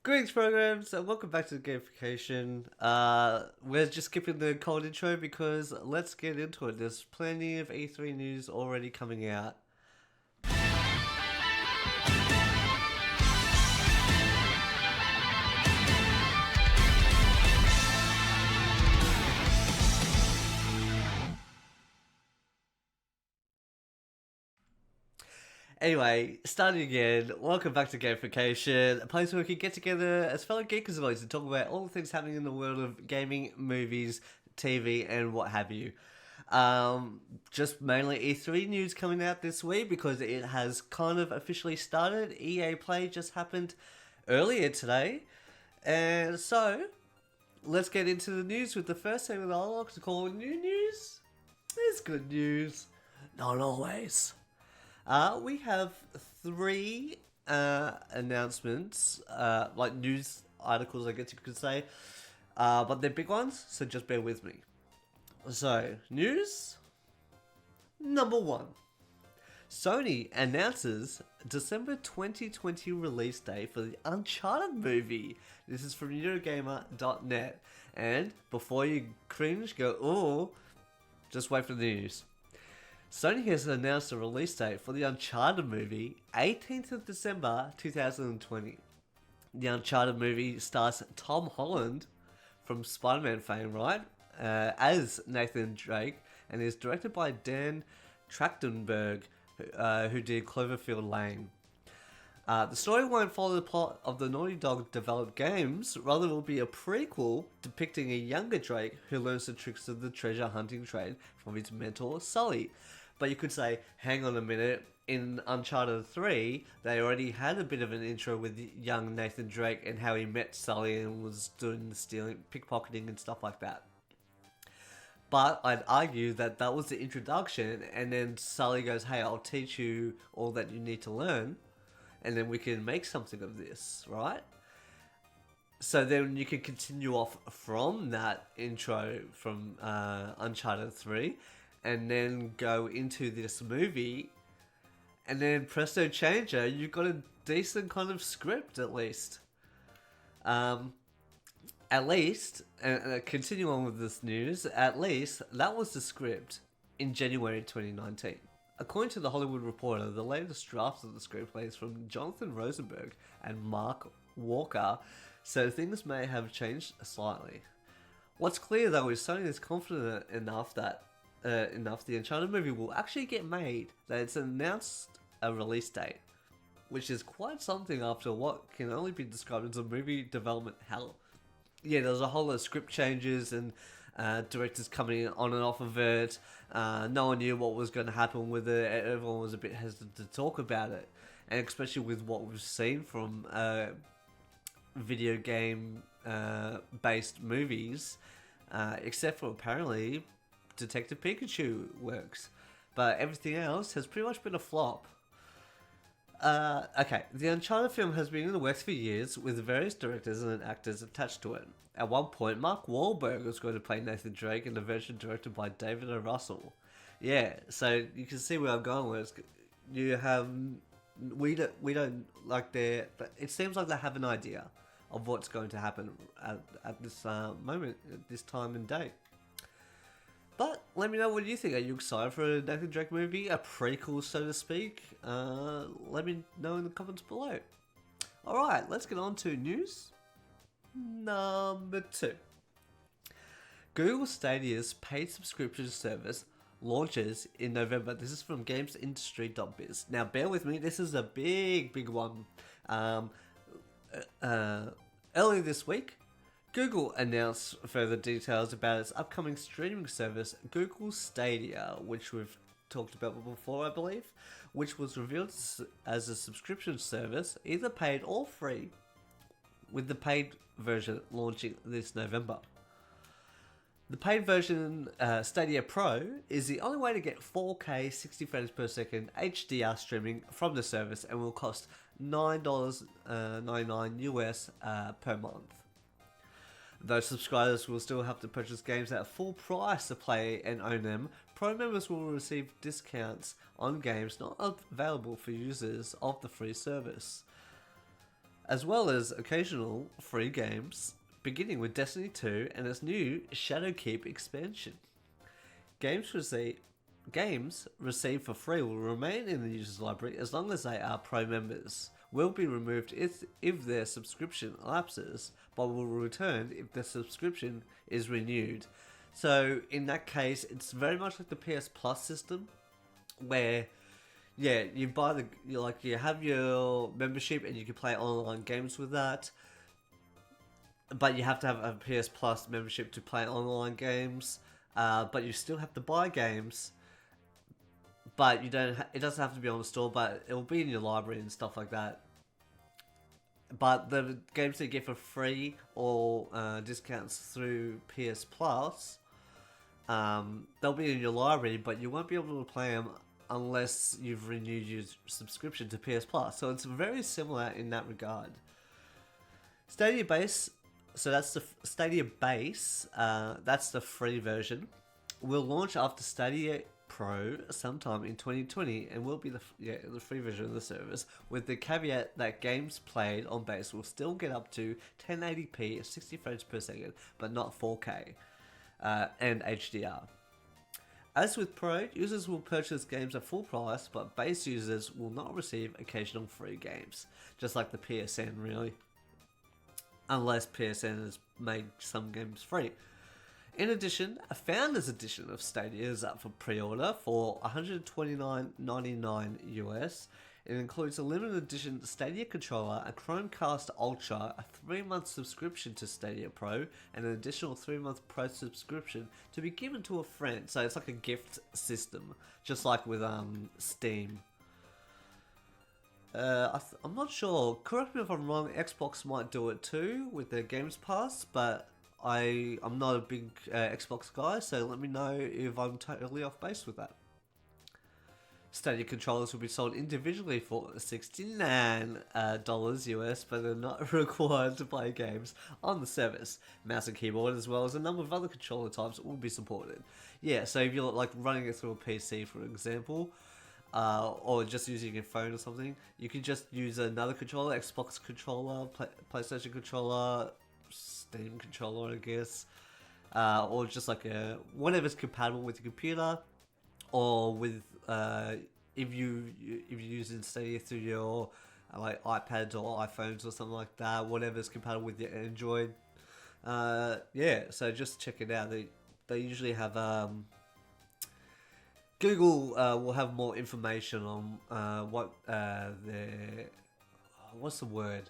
Greetings, programs, and welcome back to the gamification. We're just skipping the cold intro because let's get into it. There's plenty of E3 news already coming out. Anyway, starting again, welcome back to Gamification, a place where we can get together as fellow geekers always and talk about all the things happening in the world of gaming, movies, TV, and what have you. Just mainly E3 news coming out this week because it has kind of officially started. EA Play just happened earlier today. And so, let's get into the news with the first thing that I like to call new news. It's good news. Not always. We have three announcements, like news articles, I guess you could say, but they're big ones, so just bear with me. So, news number one. Sony announces December 2020 release date for the Uncharted movie. This is from Eurogamer.net. And before you cringe, go, oh, just wait for the news. Sony has announced a release date for the Uncharted movie, 18th of December 2020. The Uncharted movie stars Tom Holland from Spider-Man fame, right? As Nathan Drake, and is directed by Dan Trachtenberg, who did Cloverfield Lane. The story won't follow the plot of the Naughty Dog developed games, rather it will be a prequel depicting a younger Drake who learns the tricks of the treasure hunting trade from his mentor Sully. But you could say, hang on a minute, in Uncharted 3, they already had a bit of an intro with young Nathan Drake and how he met Sully and was doing the stealing, pickpocketing and stuff like that. But I'd argue that that was the introduction, and then Sully goes, hey, I'll teach you all that you need to learn, and then we can make something of this, right? So then you can continue off from that intro from Uncharted 3, and then go into this movie, and then presto changer, you've got a decent kind of script at least. At least, and continue on with this news, at least that was the script in January 2019. According to The Hollywood Reporter, the latest draft of the screenplay is from Jonathan Rosenberg and Mark Walker, so things may have changed slightly. What's clear though is Sony is confident enough that the Uncharted movie will actually get made, that it's announced a release date, which is quite something after what can only be described as a movie development hell. Yeah, there's a whole lot of script changes and directors coming on and off of it. No one knew what was going to happen with it. Everyone was a bit hesitant to talk about it, and especially with what we've seen from video game based movies, except for apparently Detective Pikachu works, but everything else has pretty much been a flop. Okay, the Uncharted film has been in the works for years with various directors and actors attached to it. At one point, Mark Wahlberg was going to play Nathan Drake in a version directed by David O. Russell. Yeah, so you can see where I'm going with this. You have, we don't like their, but it seems like they have an idea of what's going to happen at this moment, at this time and date. But let me know what you think. Are you excited for a Nathan Drake movie? A prequel, so to speak? Let me know in the comments below. Alright, let's get on to news number 2. Google Stadia's paid subscription service launches in November. This is from gamesindustry.biz. Now bear with me, this is a big one. Earlier this week, Google announced further details about its upcoming streaming service, Google Stadia, which we've talked about before, I believe, which was revealed as a subscription service, either paid or free, with the paid version launching this November. The paid version, Stadia Pro, is the only way to get 4K 60 frames per second HDR streaming from the service and will cost $9.99 US per month. Though subscribers will still have to purchase games at full price to play and own them, Pro members will receive discounts on games not available for users of the free service. as well as occasional free games, beginning with Destiny 2 and its new Shadowkeep expansion. Games received for free will remain in the user's library as long as they are Pro members. Will be removed if their subscription lapses, but will return if the subscription is renewed. So in that case, it's very much like the PS Plus system, where you buy you have your membership and you can play online games with that. But you have to have a PS Plus membership to play online games. But you still have to buy games. But you don't. It doesn't have to be on the store, but it will be in your library and stuff like that. But the games that you get for free or discounts through PS Plus, they'll be in your library, but you won't be able to play them unless you've renewed your subscription to PS Plus. So it's very similar in that regard. Stadia Base, so that's the Stadia Base, that's the free version, will launch after Stadia Pro sometime in 2020 and will be the free version of the service, with the caveat that games played on Base will still get up to 1080p at 60 frames per second, but not 4K and HDR. As with Pro, users will purchase games at full price, but Base users will not receive occasional free games, just like the PSN really, unless PSN has made some games free. In addition, a Founders Edition of Stadia is up for pre-order for $129.99 US. It includes a limited edition Stadia controller, a Chromecast Ultra, a 3-month subscription to Stadia Pro, and an additional 3-month Pro subscription to be given to a friend. So it's like a gift system, just like with Steam. I'm not sure. Correct me if I'm wrong. Xbox might do it too with their Games Pass, but I'm not a big Xbox guy, so let me know if I'm totally off base with that. Stadia controllers will be sold individually for $69 US, but they're not required to play games on the service. Mouse and keyboard, as well as a number of other controller types, will be supported. Yeah, so if you're like running it through a PC, for example, or just using your phone or something, you can just use another controller, Xbox controller, PlayStation controller, Steam controller, I guess, or just like whatever's compatible with your computer, or with if you're using Stadia through your like iPads or iPhones or something like that, whatever's compatible with your Android. So just check it out. They usually have Google will have more information on what their what's the word?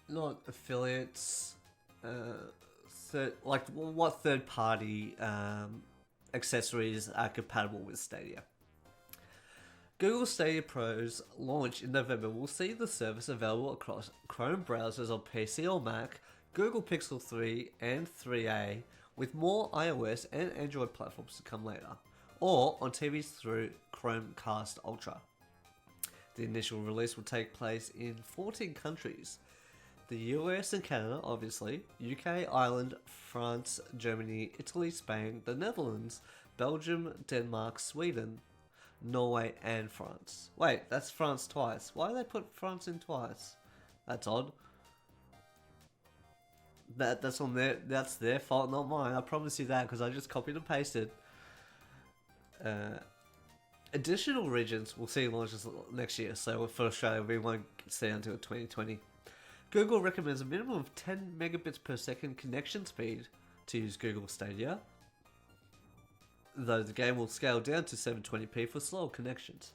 Not affiliates, what third party accessories are compatible with Stadia. Google Stadia Pro's launch in November will see the service available across Chrome browsers on PC or Mac, Google Pixel 3 and 3a, with more iOS and Android platforms to come later, or on TVs through Chromecast Ultra. The initial release will take place in 14 countries. The US and Canada, obviously, UK, Ireland, France, Germany, Italy, Spain, the Netherlands, Belgium, Denmark, Sweden, Norway, and France. Wait, that's France twice. Why do they put France in twice? That's odd. That's their fault, not mine. I promise you that, because I just copied and pasted. Additional regions will see launches next year, so for Australia we won't see until 2020. Google recommends a minimum of 10 megabits per second connection speed to use Google Stadia, though the game will scale down to 720p for slower connections.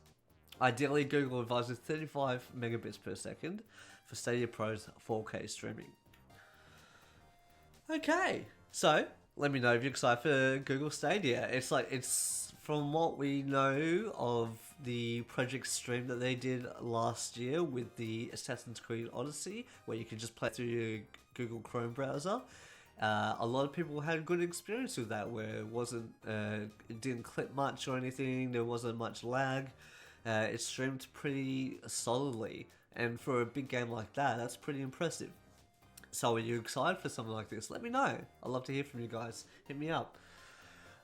Ideally, Google advises 35 megabits per second for Stadia Pro's 4K streaming. Okay, so let me know if you're excited for Google Stadia. It's from what we know of the project stream that they did last year with the Assassin's Creed Odyssey, where you can just play through your Google Chrome browser. A lot of people had a good experience with that, where it didn't clip much or anything, there wasn't much lag. It streamed pretty solidly, and for a big game like that, that's pretty impressive. So are you excited for something like this? Let me know. I'd love to hear from you guys. Hit me up.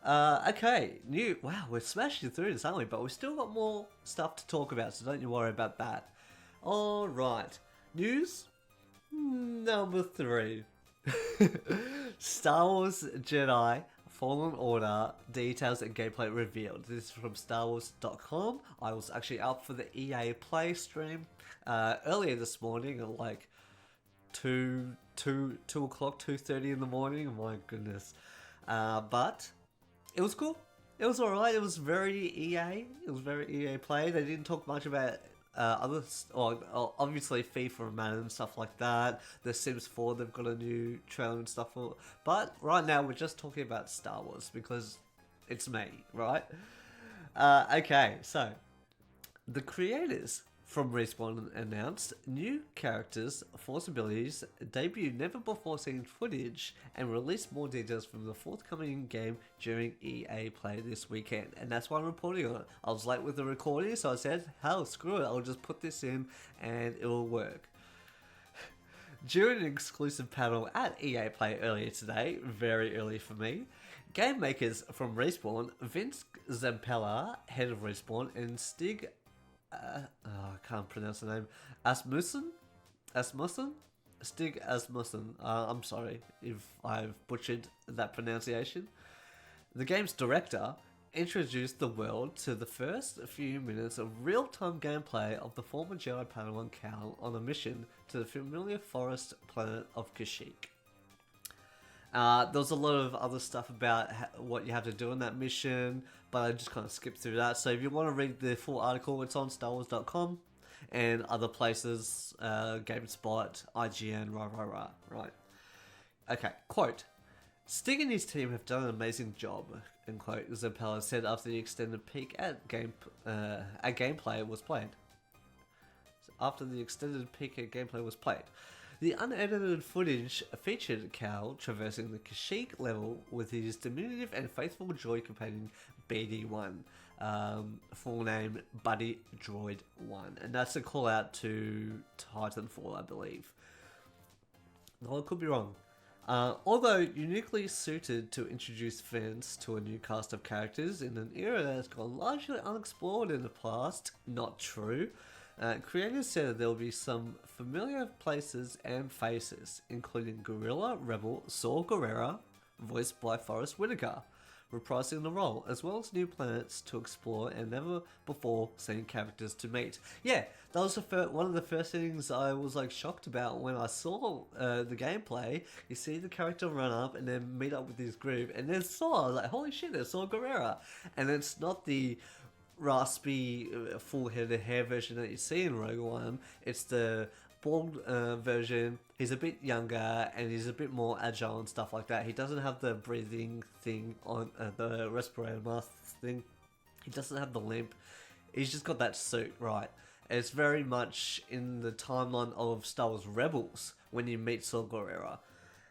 Okay, wow, we're smashing through this, aren't we? But we've still got more stuff to talk about, so don't you worry about that. All right. News number 3. Star Wars Jedi Fallen Order details and gameplay revealed. This is from StarWars.com. I was actually up for the EA Play stream earlier this morning at like 2 o'clock, 2:30 in the morning. My goodness. But it was cool. It was alright. It was very EA. It was very EA Play. They didn't talk much about obviously FIFA and Madden and stuff like that. The Sims 4, they've got a new trailer and stuff. But right now we're just talking about Star Wars because it's me, right? Okay, so the creators from Respawn announced new characters, force abilities, debut never before seen footage, and released more details from the forthcoming game during EA Play this weekend. And that's why I'm reporting on it. I was late with the recording, so I said, hell, screw it, I'll just put this in and it'll work. During an exclusive panel at EA Play earlier today, very early for me, game makers from Respawn, Vince Zampella, head of Respawn, and Stig I can't pronounce the name. Asmussen? Stig Asmussen. I'm sorry if I've butchered that pronunciation. The game's director introduced the world to the first few minutes of real-time gameplay of the former Jedi Padawan Cal on a mission to the familiar forest planet of Kashyyyk. There was a lot of other stuff about what you have to do in that mission, but I just kind of skipped through that. So if you want to read the full article, it's on StarWars.com and other places, GameSpot, IGN, right. Okay, quote, Stig and his team have done an amazing job, end quote, Zampella said after the extended peek at gameplay was played. The unedited footage featured Cal traversing the Kashyyyk level with his diminutive and faithful droid companion BD-1, full name Buddy Droid 1, and that's a call out to Titanfall, I believe. No, I could be wrong. Although uniquely suited to introduce fans to a new cast of characters in an era that has gone largely unexplored in the past, not true. Creators said there will be some familiar places and faces, including Guerrilla Rebel Saw Gerrera, voiced by Forrest Whitaker, reprising the role, as well as new planets to explore and never before seen characters to meet. Yeah, that was one of the first things I was like shocked about when I saw the gameplay. You see the character run up and then meet up with this group, and then Saw, I was like, holy shit, it's Saw Gerrera. And it's not the raspy, full-headed hair version that you see in Rogue One. It's the bald version. He's a bit younger and he's a bit more agile and stuff like that. He doesn't have the breathing thing on the respirator mask thing. He doesn't have the limp. He's just got that suit, right? And it's very much in the timeline of Star Wars Rebels when you meet Saw Gerrera.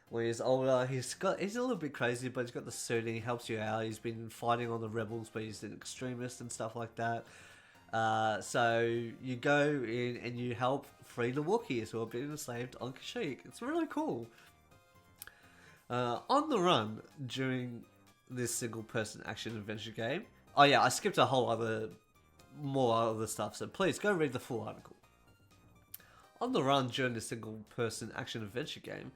When he's older, he's a little bit crazy, but he's got the suit and he helps you out. He's been fighting on the rebels, but he's an extremist and stuff like that. So you go in and you help free the Wookiees who are being enslaved on Kashyyyk. It's really cool. On the run during this single-person action-adventure game. Oh yeah, I skipped a whole more other stuff, so please go read the full article. On the run during this single-person action-adventure game,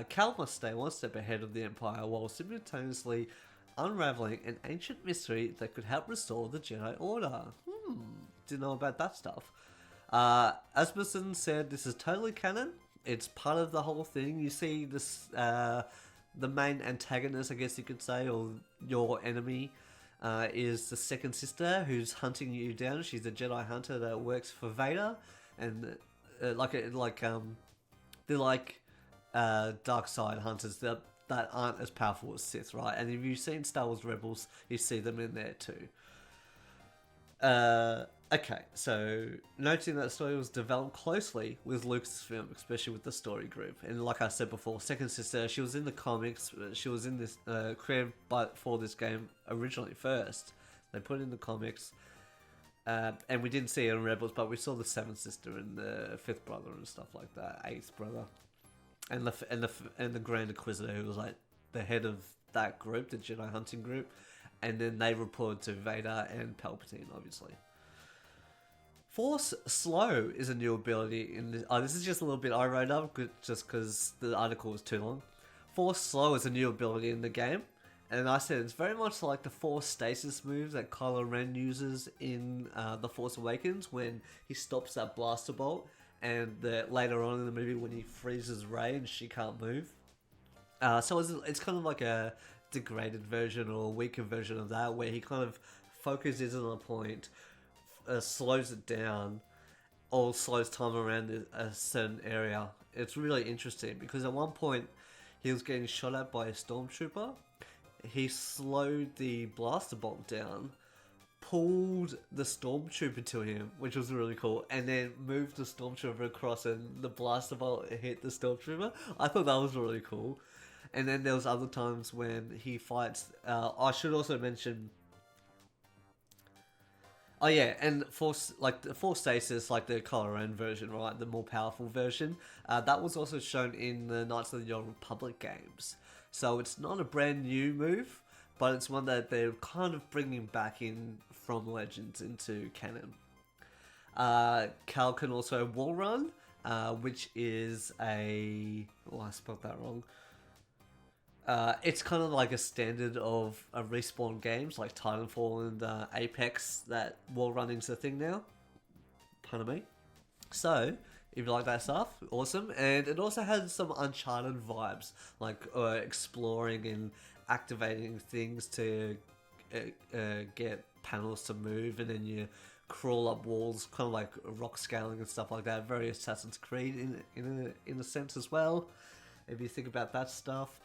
Cal must stay one step ahead of the Empire while simultaneously unraveling an ancient mystery that could help restore the Jedi Order. Didn't know about that stuff. Asmussen said this is totally canon. It's part of the whole thing. You see this, the main antagonist, I guess you could say, or your enemy, is the second sister who's hunting you down. She's a Jedi hunter that works for Vader, and they're like dark side hunters that aren't as powerful as Sith, right? And if you've seen Star Wars Rebels, you see them in there too. Okay, so noting that the story was developed closely with Lucasfilm, especially with the story group. And like I said before, second sister, she was in the comics. She was in this created for this game originally first. They put it in the comics. And we didn't see it in Rebels, but we saw the seventh sister and the fifth brother and stuff like that, eighth brother. And the Grand Inquisitor, who was like the head of that group, the Jedi hunting group, and then they reported to Vader and Palpatine, obviously. Force Slow is a new ability in this. Oh, this is just a little bit I wrote up just because the article was too long. Force Slow is a new ability in the game, and I said it's very much like the Force Stasis moves that Kylo Ren uses in The Force Awakens when he stops that blaster bolt, and later on in the movie when he freezes Rey and she can't move. So it's kind of like a degraded version or a weaker version of that, where he kind of focuses on a point, slows it down, or slows time around a certain area. It's really interesting because at one point he was getting shot at by a stormtrooper. He slowed the blaster bolt down, pulled the stormtrooper to him, which was really cool, and then moved the stormtrooper across and the blaster bolt hit the stormtrooper. I thought that was really cool. And then there was other times when he fights. I should also mention. Oh yeah, and Force the Force Stasis, like the Kylo Ren version, right, the more powerful version. That was also shown in the Knights of the Old Republic games. So it's not a brand new move, but it's one that they're kind of bringing back in from Legends into canon. Cal can also wall run, which is a. Oh, I spelled that wrong. It's kind of like a standard of respawn games like Titanfall and Apex that wall running's a thing now. Pardon me. So, if you like that stuff, awesome. And it also has some Uncharted vibes, like exploring and activating things to get panels to move, and then you crawl up walls, kind of like rock scaling and stuff like that. Very Assassin's Creed in a sense as well, if you think about that stuff.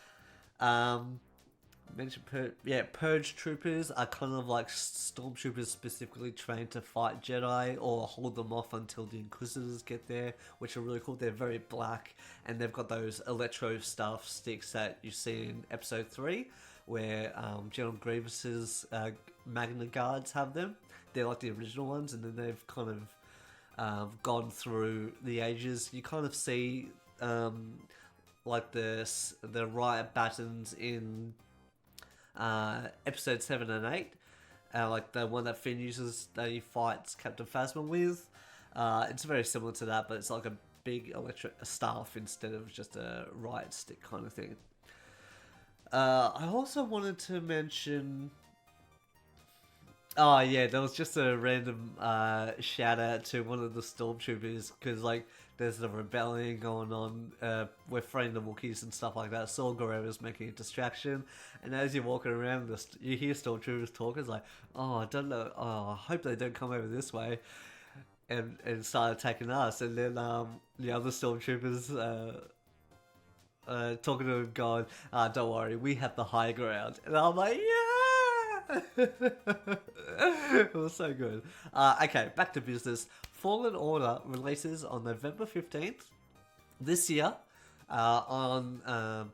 Purge troopers are kind of like stormtroopers specifically trained to fight Jedi or hold them off until the Inquisitors get there, which are really cool. They're very black, and they've got those electro staff sticks that you see in Episode 3, where General Grievous's Magna Guards have them. They're like the original ones, and then they've kind of gone through the ages. You kind of see like the riot battens in Episode 7 and 8, like the one that Finn uses that he fights Captain Phasma with. It's very similar to that, but it's like a big electric staff instead of just a riot stick kind of thing. I also wanted to mention. Oh yeah, there was just a random shout out to one of the stormtroopers because like there's the rebellion going on. We're fighting the Wookiees and stuff like that. Saw Guerrero's making a distraction, and as you're walking around, you hear stormtroopers talk. It's like, oh, I don't know. Oh, I hope they don't come over this way, and start attacking us. And then the other stormtroopers talking to him, going, "Don't worry, we have the high ground." And I'm like, yeah. It was so good. Okay, back to business. Fallen Order releases on November 15th this year on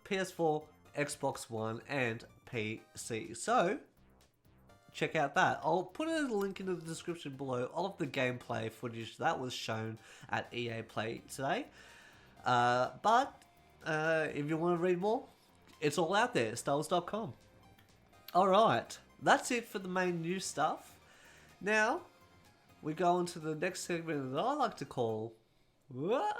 PS4, Xbox One, and PC. So, check out that. I'll put a link in the description below of the gameplay footage that was shown at EA Play today. But if you want to read more, it's all out there, stars.com. Alright, that's it for the main news stuff. Now, we go on to the next segment that I like to call... What?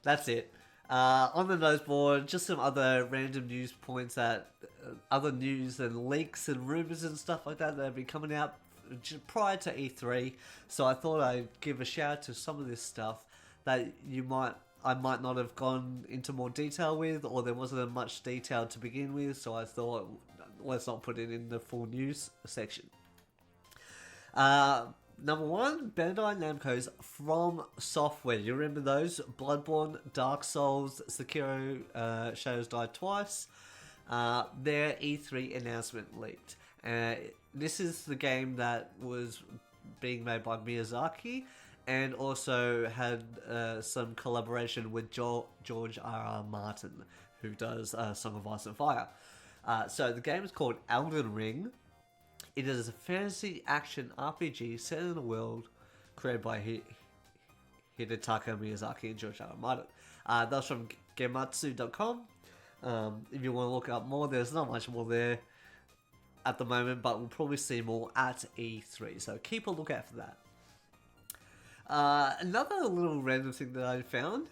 That's it. On the nose board, just some other random news points that... other news and leaks and rumours and stuff like that have been coming out prior to E3, so I thought I'd give a shout out to some of this stuff that I might not have gone into more detail with, or there wasn't much detail to begin with, so I thought let's not put it in the full news section. Number one, Bandai Namco's From Software. You remember those? Bloodborne, Dark Souls, Sekiro, Shadows Die Twice. Their E3 announcement leaked. This is the game that was being made by Miyazaki and also had some collaboration with George R.R. Martin, who does Song of Ice and Fire. So the game is called Elden Ring. It is a fantasy action RPG set in a world created by Hidetaka Miyazaki and George R.R. Martin. That was from gematsu.com. If you want to look up more, there's not much more there at the moment, but we'll probably see more at E3, so keep a lookout for that. Another little random thing that I found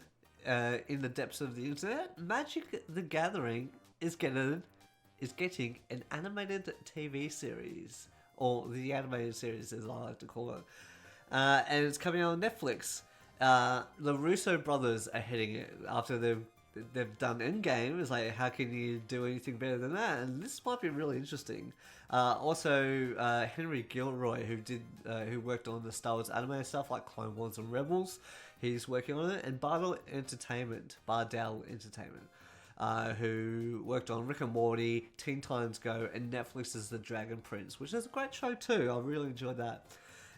in the depths of the internet: Magic the Gathering is getting an animated TV series, or the animated series as I like to call it, and it's coming out on Netflix. The Russo brothers are heading it after they've done Endgame. It's like, how can you do anything better than that? And this might be really interesting. Also, Henry Gilroy, who worked on the Star Wars anime stuff like Clone Wars and Rebels, he's working on it. And Bardell Entertainment, who worked on Rick and Morty, Teen Titans Go, and Netflix's The Dragon Prince, which is a great show too. I really enjoyed that.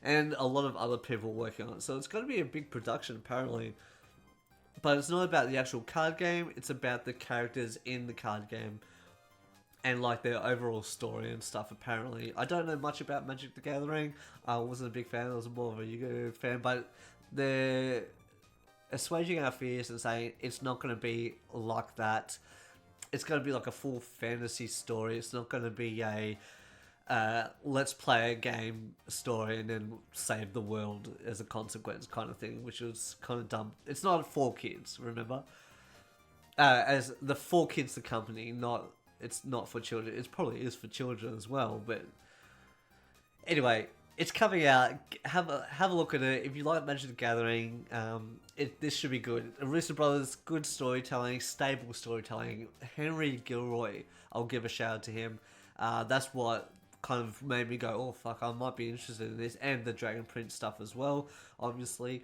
And a lot of other people working on it. So it's going to be a big production apparently. But it's not about the actual card game, it's about the characters in the card game and like their overall story and stuff apparently. I don't know much about Magic the Gathering. I wasn't a big fan, I was more of a Yu-Gi-Oh fan, but they're assuaging our fears and saying it's not going to be like that. It's going to be like a full fantasy story. It's not going to be a let's play a game story and then save the world as a consequence kind of thing, which was kind of dumb. It's not for kids, remember? As the For Kids the company, it's not for children. It probably is for children as well, but anyway, it's coming out. Have a look at it. If you like Magic the Gathering, this should be good. Russo Brothers, good storytelling, stable storytelling. Henry Gilroy, I'll give a shout out to him. That's what kind of made me go, oh fuck, I might be interested in this, and the Dragon Prince stuff as well, obviously.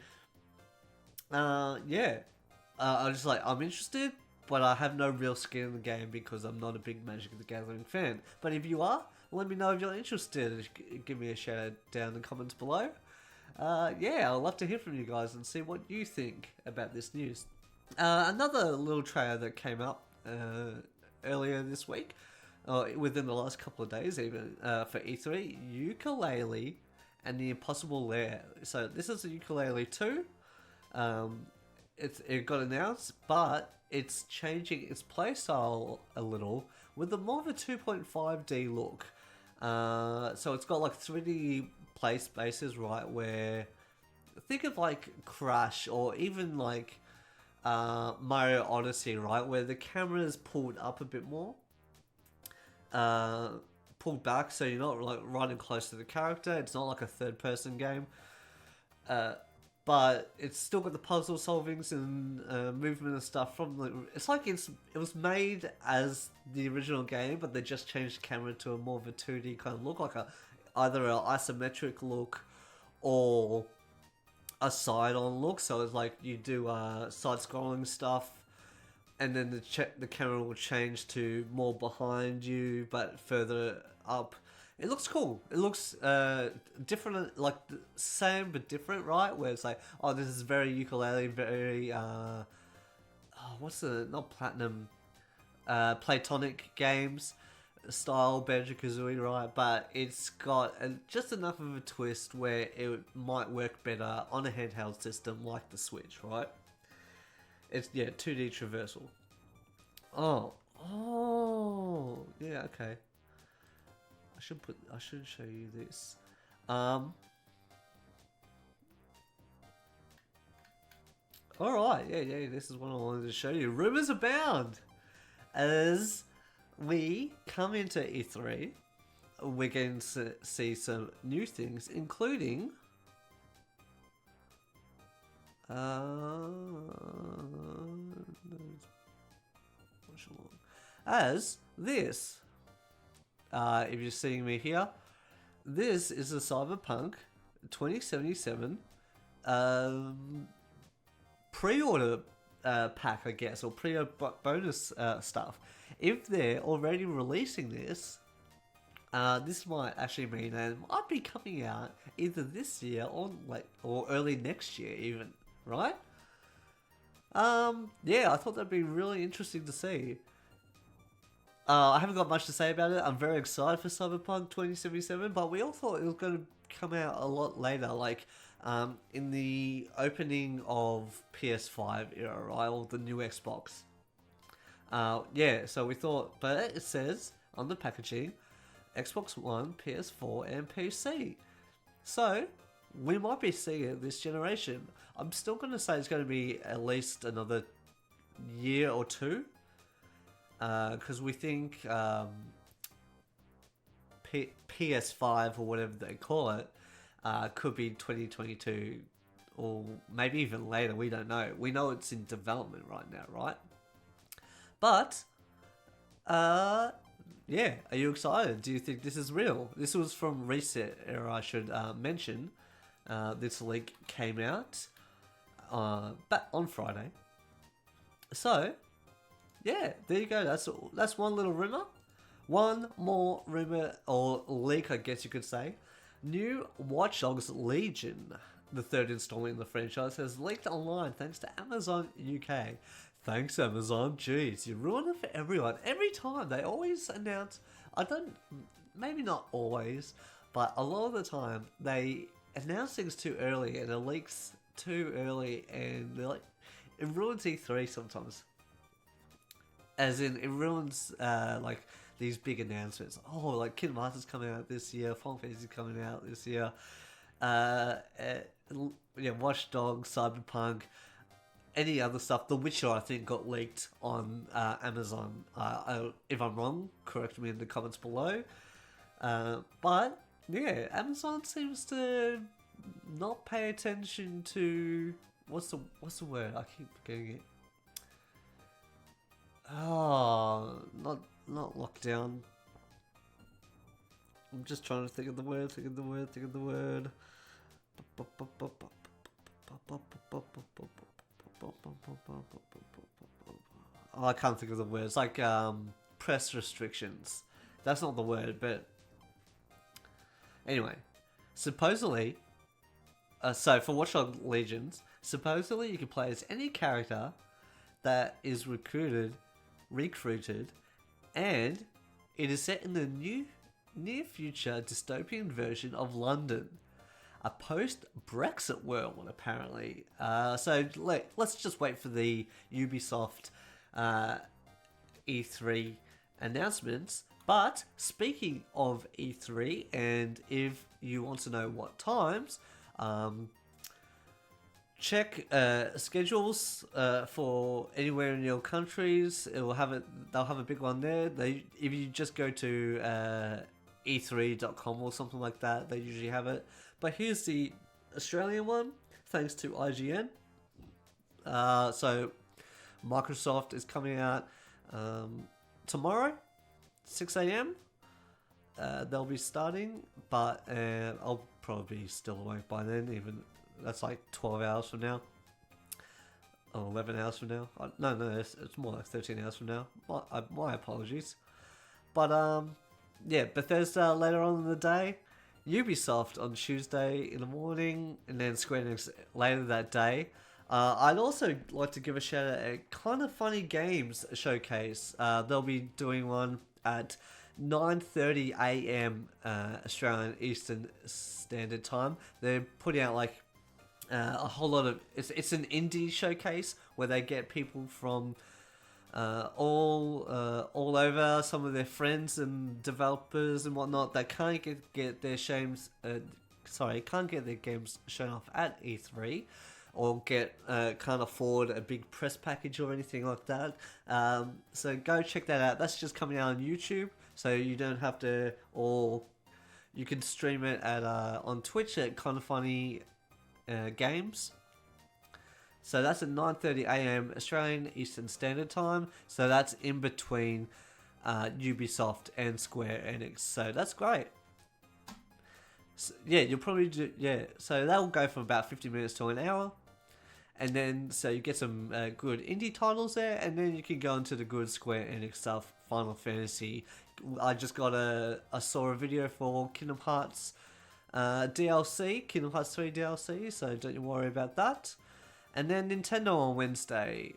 I'm interested, but I have no real skin in the game because I'm not a big Magic the Gathering fan. But if you are, let me know if you're interested. Give me a shout out down in the comments below. I'd love to hear from you guys and see what you think about this news. Another little trailer that came up earlier this week, within the last couple of days even, for E3, Yooka-Laylee and the Impossible Lair. So this is a Yooka-Laylee 2. It got announced, but it's changing its playstyle a little with a more of a 2.5D look. So it's got like 3D play spaces, right, where think of like Crash or even like Mario Odyssey, right, where the camera is pulled up a bit more. Pulled back, so you're not like running close to the character. It's not like a third-person game, but it's still got the puzzle solvings and movement and stuff from the. It's like it was made as the original game, but they just changed the camera to a more of a 2D kind of look, like either an isometric look or a side-on look. So it's like you do side-scrolling stuff, and then the camera will change to more behind you, but further up. It looks cool. It looks different, like the same but different, right? Where it's like, oh, this is very Yooka-Laylee, very not platinum, Platonic Games style Banjo-Kazooie, right? But it's got just enough of a twist where it might work better on a handheld system like the Switch, right? It's 2D traversal. Oh, yeah, okay. I should show you this. All right, yeah. This is what I wanted to show you. Rumors abound. As we come into E3, we're going to see some new things, including. As this, if you're seeing me here, this is a Cyberpunk 2077 pre-order pack, I guess, or pre-order bonus stuff. If they're already releasing this, this might actually mean that it might be coming out either this year or early next year, even, right? I thought that'd be really interesting to see. I haven't got much to say about it. I'm very excited for Cyberpunk 2077, but we all thought it was going to come out a lot later, like in the opening of PS5 era, right, or the new Xbox Yeah, so we thought, but it says on the packaging, Xbox One, PS4, and PC. So we might be seeing it this generation. I'm still going to say it's going to be at least another year or two, because we think PS5 or whatever they call it could be 2022 or maybe even later. We don't know. We know it's in development right now, right? But yeah, are you excited? Do you think this is real? This was from Reset Era, I should mention. This leak came out back on Friday. So, yeah, there you go. That's one little rumor. One more rumor, or leak, I guess you could say. New Watch Dogs Legion, the third installment in the franchise, has leaked online thanks to Amazon UK. Thanks, Amazon. Jeez, you ruin it for everyone. Every time they always announce, maybe not always, but a lot of the time they announce things too early and it leaks too early, and they're like, it ruins E3 sometimes. As in, it ruins like these big announcements. Oh, like Kingdom Hearts is coming out this year, Final Fantasy is coming out this year. Yeah, Watch Dogs, Cyberpunk, any other stuff. The Witcher, I think, got leaked on Amazon. If I'm wrong, correct me in the comments below. But yeah, Amazon seems to not pay attention to what's the word? I keep forgetting it. Oh, not lockdown. I'm just trying to think of the word. Oh, I can't think of the word. It's like press restrictions. That's not the word, but anyway, supposedly, so for Watch Dogs Legions, supposedly you can play as any character that is recruited, and it is set in the near future dystopian version of London, a post-Brexit world, apparently. So let's just wait for the Ubisoft E3 announcements. But speaking of E3, and if you want to know what times, check schedules for anywhere in your countries. They'll have a big one there. If you just go to e3.com or something like that, they usually have it. But here's the Australian one, thanks to IGN. So Microsoft is coming out tomorrow, 6 a.m. They'll be starting, but I'll probably be still awake by then. Even that's like 12 hours from now, or 11 hours from now. No, it's more like 13 hours from now. My apologies. But yeah, Bethesda later on in the day, Ubisoft on Tuesday in the morning, and then Square Enix later that day. I'd also like to give a shout out at Kind of Funny Games showcase. They'll be doing one at 9:30 a.m. Australian Eastern Standard Time. They're putting out like a whole lot of it's an indie showcase where they get people from all over, some of their friends and developers and whatnot that can't get their games shown off at E3, or can't afford a big press package or anything like that. So go check that out. That's just coming out on YouTube, so you don't have to, or you can stream it at on Twitch at Kind of Funny Games. So that's at 9:30 a.m. Australian Eastern Standard Time. So that's in between Ubisoft and Square Enix. So that's great. So, yeah, you'll probably do. Yeah, so that'll go from about 50 minutes to an hour. And then, so you get some good indie titles there, and then you can go into the good Square Enix stuff. Final Fantasy. I saw a video for Kingdom Hearts DLC, Kingdom Hearts 3 DLC, so don't you worry about that. And then Nintendo on Wednesday,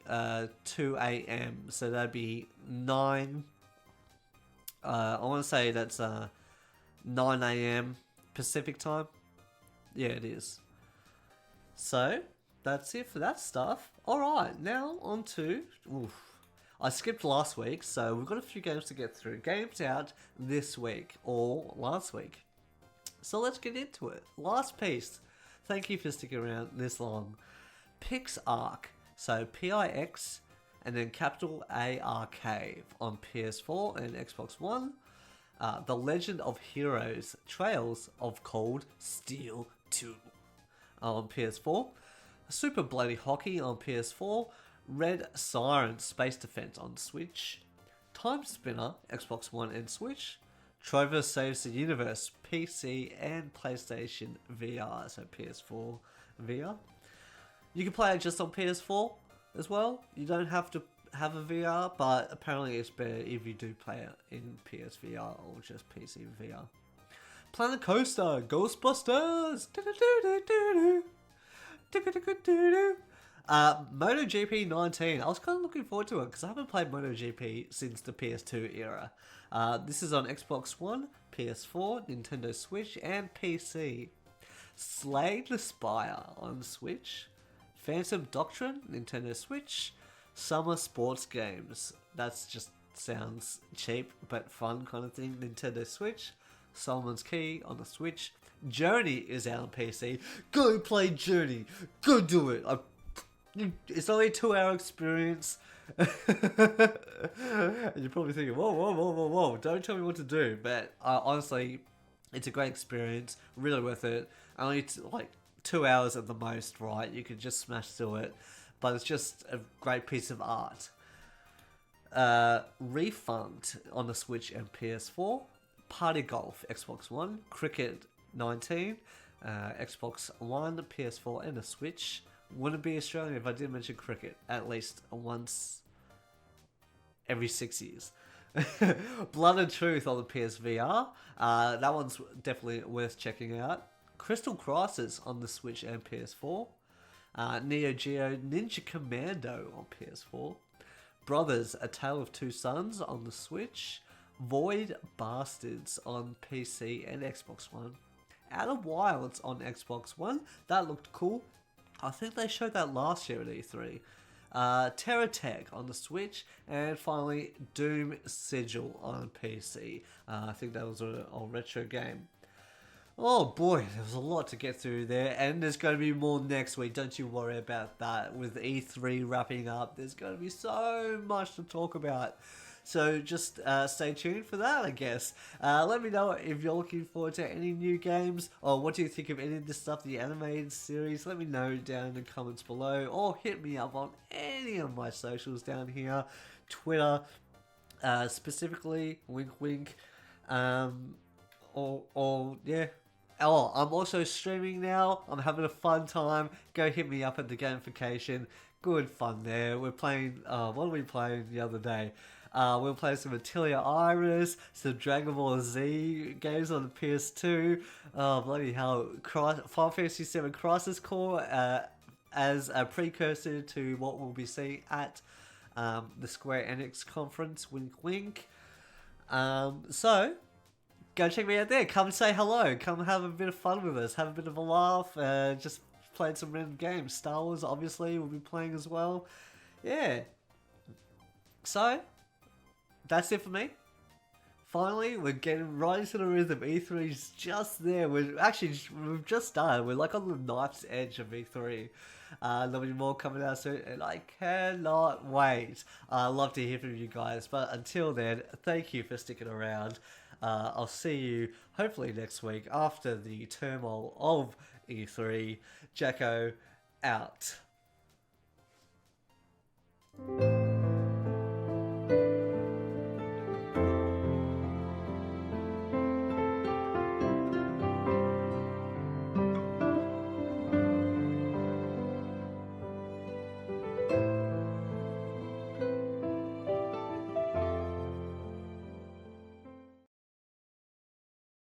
2 a.m. So that'd be 9. I want to say that's 9 a.m. Pacific time. Yeah, it is. So that's it for that stuff. All right, now on to. I skipped last week, so we've got a few games to get through. Games out this week or last week. So let's get into it. Last piece. Thank you for sticking around this long. PixArk. So Pix and then capital ARK on PS4 and Xbox One. The Legend of Heroes Trails of Cold Steel 2 on PS4. Super Bloody Hockey on PS4. Red Siren Space Defense on Switch. Time Spinner Xbox One and Switch. Trover Saves the Universe PC and PlayStation VR, so PS4 VR. You can play it just on PS4 as well. You don't have to have a VR, but apparently it's better if you do play it in PSVR or just PC VR. Planet Coaster Ghostbusters. MotoGP 19. I was kind of looking forward to it because I haven't played MotoGP since the PS2 era. This is on Xbox One, PS4, Nintendo Switch, and PC. Slay the Spire on Switch. Phantom Doctrine, Nintendo Switch. Summer Sports Games. That's just sounds cheap but fun kind of thing. Nintendo Switch. Solomon's Key on the Switch. Journey is out on PC. Go play Journey. Go do it. It's only a 2-hour experience. And you're probably thinking, whoa, don't tell me what to do. But honestly, it's a great experience. Really worth it. Only like 2 hours at the most, right? You can just smash through it. But it's just a great piece of art. Refund on the Switch and PS4. Party Golf, Xbox One. Cricket 19, Xbox One, PS4 and a Switch. Wouldn't be Australian if I didn't mention cricket at least once every 6 years. Blood and Truth on the PSVR. That one's definitely worth checking out. Crystal Crisis on the Switch and PS4. Neo Geo Ninja Commando on PS4. Brothers, A Tale of Two Sons on the Switch. Void Bastards on PC and Xbox One. Outer Wilds on Xbox One. That looked cool. I think they showed that last year at E3. Terra Tech on the Switch. And finally, Doom Sigil on PC. I think that was a retro game. Oh boy, there was a lot to get through there. And there's going to be more next week. Don't you worry about that. With E3 wrapping up, there's going to be so much to talk about. So just stay tuned for that, I guess. Let me know if you're looking forward to any new games, or what do you think of any of this stuff, the animated series. Let me know down in the comments below, or hit me up on any of my socials down here. Twitter, specifically, wink wink. Yeah. Oh, I'm also streaming now. I'm having a fun time. Go hit me up at the gamification. Good fun there. We're playing, what were we playing the other day? We'll play some Atelier Iris, some Dragon Ball Z games on the PS2. Oh, bloody hell. Final Fantasy VII Crisis Core as a precursor to what we'll be seeing at the Square Enix conference. Wink, wink. So, go check me out there. Come say hello. Come have a bit of fun with us. Have a bit of a laugh. Just playing some random games. Star Wars, obviously, we'll be playing as well. Yeah. So, that's it for me. Finally, we're getting right into the rhythm. E3's just there. We've just started. We're like on the knife's edge of E3. There'll be more coming out soon, and I cannot wait. I love to hear from you guys. But until then, thank you for sticking around. I'll see you hopefully next week after the turmoil of E3. Jacko out.